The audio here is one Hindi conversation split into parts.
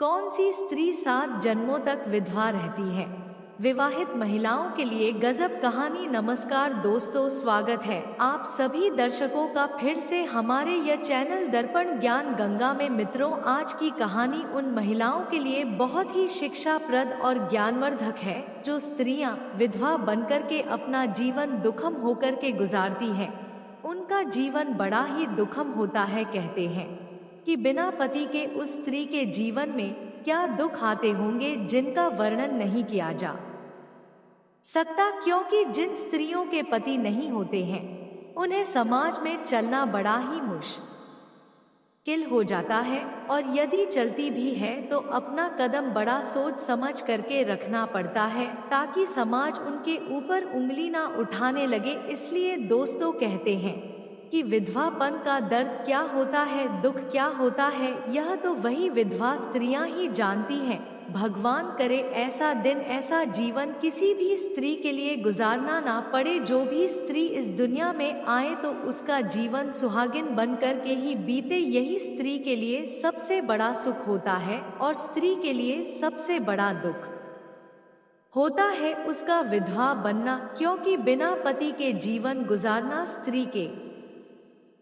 कौन सी स्त्री 7 जन्मों तक विधवा रहती है? विवाहित महिलाओं के लिए गजब कहानी। नमस्कार दोस्तों, स्वागत है आप सभी दर्शकों का फिर से हमारे यह चैनल दर्पण ज्ञान गंगा में। मित्रों, आज की कहानी उन महिलाओं के लिए बहुत ही शिक्षाप्रद और ज्ञानवर्धक है जो स्त्रियां विधवा बनकर के अपना जीवन दुखम होकर के गुजारती हैं। उनका जीवन बड़ा ही दुखम होता है। कहते हैं कि बिना पति के उस स्त्री के जीवन में क्या दुख आते होंगे जिनका वर्णन नहीं किया जा सकता, क्योंकि जिन स्त्रियों के पति नहीं होते हैं उन्हें समाज में चलना बड़ा ही मुश्किल हो जाता है, और यदि चलती भी है तो अपना कदम बड़ा सोच समझ करके रखना पड़ता है ताकि समाज उनके ऊपर उंगली ना उठाने लगे। इसलिए दोस्तों कहते हैं कि विधवापन का दर्द क्या होता है, दुख क्या होता है, यह तो वही विधवा स्त्रियां ही जानती हैं। भगवान करे ऐसा दिन, ऐसा जीवन किसी भी स्त्री के लिए गुजारना ना पड़े। जो भी स्त्री इस दुनिया में आए तो उसका जीवन सुहागिन बन कर के ही बीते, यही स्त्री के लिए सबसे बड़ा सुख होता है और स्त्री के लिए सबसे बड़ा दुख होता है उसका विधवा बनना, क्योंकि बिना पति के जीवन गुजारना स्त्री के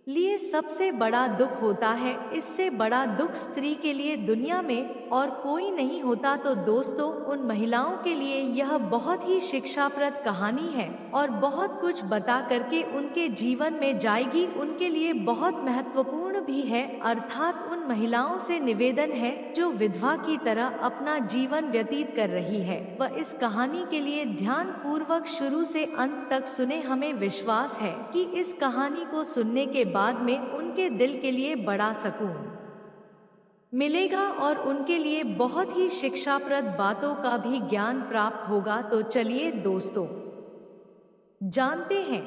लिए सबसे बड़ा दुख होता है। इससे बड़ा दुख स्त्री के लिए दुनिया में और कोई नहीं होता। तो दोस्तों, उन महिलाओं के लिए यह बहुत ही शिक्षाप्रद कहानी है और बहुत कुछ बता करके उनके जीवन में जाएगी, उनके लिए बहुत महत्वपूर्ण भी है। अर्थात उन महिलाओं से निवेदन है जो विधवा की तरह अपना जीवन व्यतीत कर रही है, वह इस कहानी के लिए ध्यान पूर्वक शुरू से अंत तक सुने। हमें विश्वास है कि इस कहानी को सुनने के बाद में उनके दिल के लिए बड़ा सुकून मिलेगा और उनके लिए बहुत ही शिक्षाप्रद बातों का भी ज्ञान प्राप्त होगा। तो चलिए दोस्तों, जानते हैं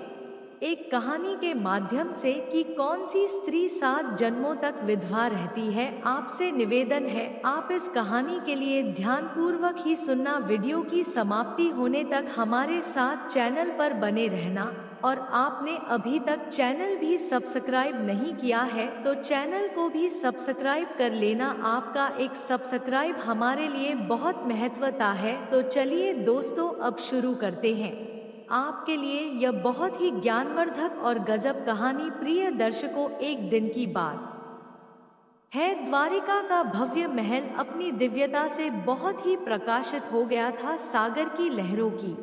एक कहानी के माध्यम से कि कौन सी स्त्री 7 जन्मों तक विधवा रहती है। आपसे निवेदन है आप इस कहानी के लिए ध्यानपूर्वक ही सुनना। वीडियो की समाप्ति होने तक हमारे साथ चैनल पर बने रहना, और आपने अभी तक चैनल भी सब्सक्राइब नहीं किया है तो चैनल को भी सब्सक्राइब कर लेना। आपका एक सब्सक्राइब हमारे लिए बहुत महत्वता है। तो चलिए दोस्तों, अब शुरू करते हैं आपके लिए यह बहुत ही ज्ञानवर्धक और गजब कहानी। प्रिय दर्शकों, एक दिन की बात है, द्वारिका का भव्य महल अपनी दिव्यता से बहुत ही प्रकाशित हो गया था। सागर की लहरों की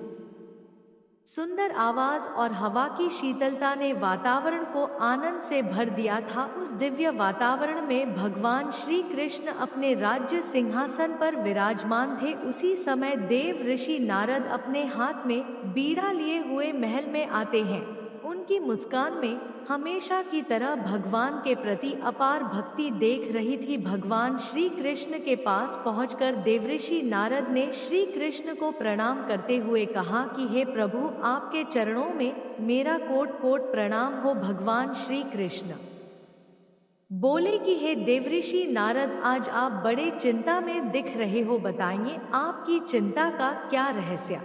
सुंदर आवाज और हवा की शीतलता ने वातावरण को आनंद से भर दिया था। उस दिव्य वातावरण में भगवान श्री कृष्ण अपने राज्य सिंहासन पर विराजमान थे। उसी समय देव ऋषि नारद अपने हाथ में बीड़ा लिए हुए महल में आते हैं। उनकी मुस्कान में हमेशा की तरह भगवान के प्रति अपार भक्ति देख रही थी। भगवान श्री कृष्ण के पास पहुंचकर देवऋषि नारद ने श्री कृष्ण को प्रणाम करते हुए कहा कि हे प्रभु, आपके चरणों में मेरा कोट कोट प्रणाम हो। भगवान श्री कृष्ण बोले कि हे देवऋषि नारद, आज आप बड़े चिंता में दिख रहे हो, बताइए आपकी चिंता का क्या रहस्य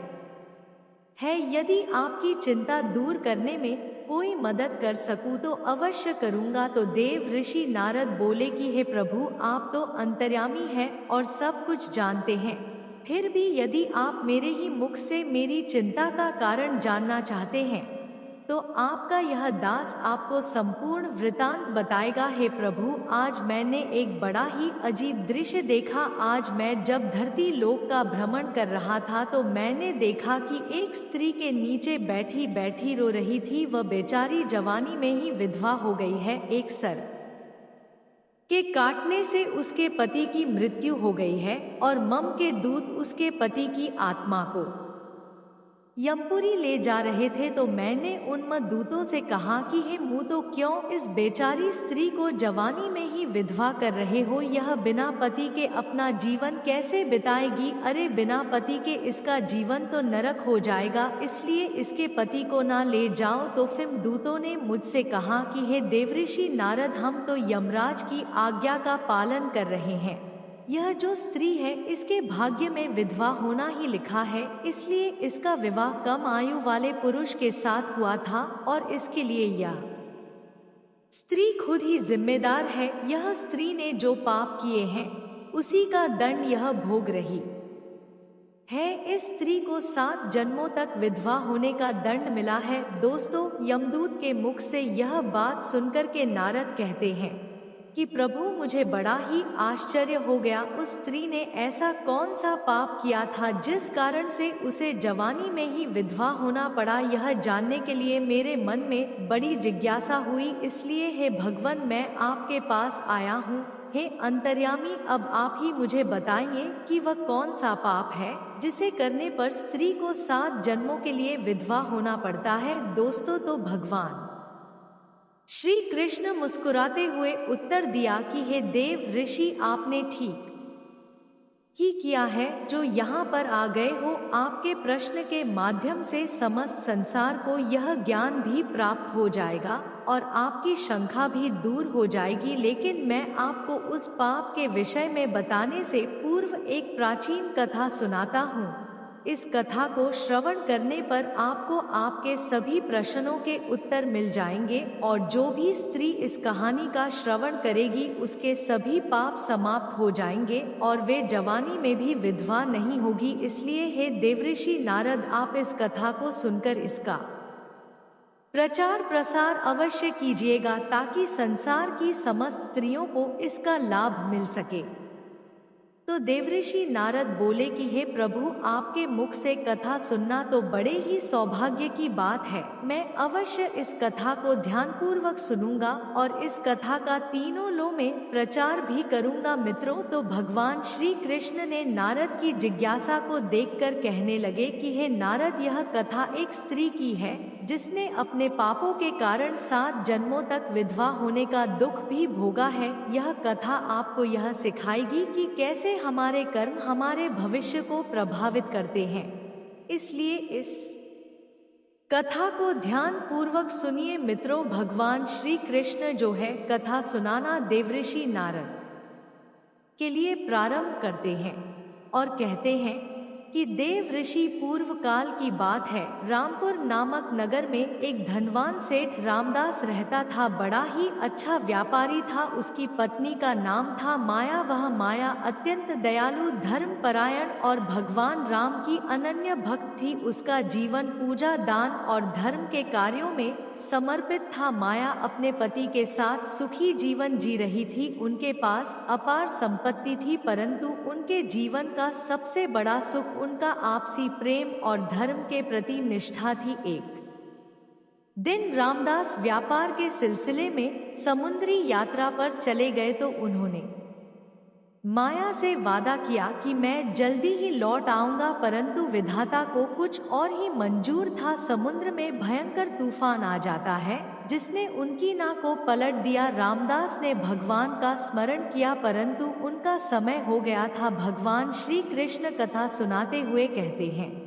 है। यदि आपकी चिंता दूर करने में कोई मदद कर सकूं तो अवश्य करूंगा। तो देव ऋषि नारद बोले कि हे प्रभु, आप तो अंतर्यामी हैं और सब कुछ जानते हैं, फिर भी यदि आप मेरे ही मुख से मेरी चिंता का कारण जानना चाहते हैं तो आपका यह दास आपको संपूर्ण वृतांत बताएगा। हे प्रभु, आज मैंने एक बड़ा ही अजीब दृश्य देखा। आज मैं जब धरती लोक का भ्रमण कर रहा था तो मैंने देखा कि एक स्त्री के नीचे बैठी बैठी रो रही थी। वह बेचारी जवानी में ही विधवा हो गई है। एक सर्प के काटने से उसके पति की मृत्यु हो गई है और मम के दूत उसके पति की आत्मा को यमपुरी ले जा रहे थे। तो मैंने उन दूतों से कहा कि हे मूतो, क्यों इस बेचारी स्त्री को जवानी में ही विधवा कर रहे हो? यह बिना पति के अपना जीवन कैसे बिताएगी? अरे बिना पति के इसका जीवन तो नरक हो जाएगा, इसलिए इसके पति को ना ले जाओ। तो फिर दूतों ने मुझसे कहा कि हे देवऋषि नारद, हम तो यमराज की आज्ञा का पालन कर रहे हैं। यह जो स्त्री है इसके भाग्य में विधवा होना ही लिखा है, इसलिए इसका विवाह कम आयु वाले पुरुष के साथ हुआ था और इसके लिए यह स्त्री खुद ही जिम्मेदार है। यह स्त्री ने जो पाप किए हैं उसी का दंड यह भोग रही है। इस स्त्री को 7 जन्मों तक विधवा होने का दंड मिला है। दोस्तों, यमदूत के मुख से यह बात सुनकर के नारद कहते हैं कि प्रभु, मुझे बड़ा ही आश्चर्य हो गया। उस स्त्री ने ऐसा कौन सा पाप किया था जिस कारण से उसे जवानी में ही विधवा होना पड़ा। यह जानने के लिए मेरे मन में बड़ी जिज्ञासा हुई, इसलिए हे भगवान, मैं आपके पास आया हूँ। हे अंतर्यामी, अब आप ही मुझे बताइए कि वह कौन सा पाप है जिसे करने पर स्त्री को 7 जन्मों के लिए विधवा होना पड़ता है। दोस्तों, तो भगवान श्री कृष्ण मुस्कुराते हुए उत्तर दिया कि हे देव ऋषि, आपने ठीक ही किया है जो यहाँ पर आ गए हो। आपके प्रश्न के माध्यम से समस्त संसार को यह ज्ञान भी प्राप्त हो जाएगा और आपकी शंका भी दूर हो जाएगी। लेकिन मैं आपको उस पाप के विषय में बताने से पूर्व एक प्राचीन कथा सुनाता हूँ। इस कथा को श्रवण करने पर आपको आपके सभी प्रश्नों के उत्तर मिल जाएंगे और जो भी स्त्री इस कहानी का श्रवण करेगी उसके सभी पाप समाप्त हो जाएंगे और वे जवानी में भी विधवा नहीं होगी। इसलिए हे देवऋषि नारद, आप इस कथा को सुनकर इसका प्रचार प्रसार अवश्य कीजिएगा ताकि संसार की समस्त स्त्रियों को इसका लाभ मिल सके। तो देवऋषि नारद बोले कि हे प्रभु, आपके मुख से कथा सुनना तो बड़े ही सौभाग्य की बात है। मैं अवश्य इस कथा को ध्यानपूर्वक सुनूंगा और इस कथा का तीनों लोक में प्रचार भी करूंगा। मित्रों, तो भगवान श्री कृष्ण ने नारद की जिज्ञासा को देखकर कहने लगे कि हे नारद, यह कथा एक स्त्री की है जिसने अपने पापों के कारण 7 जन्मों तक विधवा होने का दुख भी भोगा है। यह कथा आपको यह सिखाएगी कि कैसे हमारे कर्म हमारे भविष्य को प्रभावित करते हैं। इसलिए इस कथा को ध्यान पूर्वक सुनिए। मित्रों, भगवान श्री कृष्ण जो है कथा सुनाना देवऋषि नारद के लिए प्रारंभ करते हैं और कहते हैं कि देव ऋषि, पूर्व काल की बात है। रामपुर नामक नगर में एक धनवान सेठ रामदास रहता था। बड़ा ही अच्छा व्यापारी था। उसकी पत्नी का नाम था माया। वह माया अत्यंत दयालु, धर्म परायण और भगवान राम की अनन्य भक्त थी। उसका जीवन पूजा, दान और धर्म के कार्यों में समर्पित था। माया अपने पति के साथ सुखी जीवन जी रही थी। उनके पास अपार संपत्ति थी, परंतु उनके जीवन का सबसे बड़ा सुख उनका आपसी प्रेम और धर्म के प्रति निष्ठा थी। एक दिन रामदास व्यापार के सिलसिले में समुद्री यात्रा पर चले गए तो उन्होंने माया से वादा किया कि मैं जल्दी ही लौट आऊंगा, परंतु विधाता को कुछ और ही मंजूर था। समुद्र में भयंकर तूफान आ जाता है जिसने उनकी नाव को पलट दिया। रामदास ने भगवान का स्मरण किया, परंतु उनका समय हो गया था। भगवान श्री कृष्ण कथा सुनाते हुए कहते हैं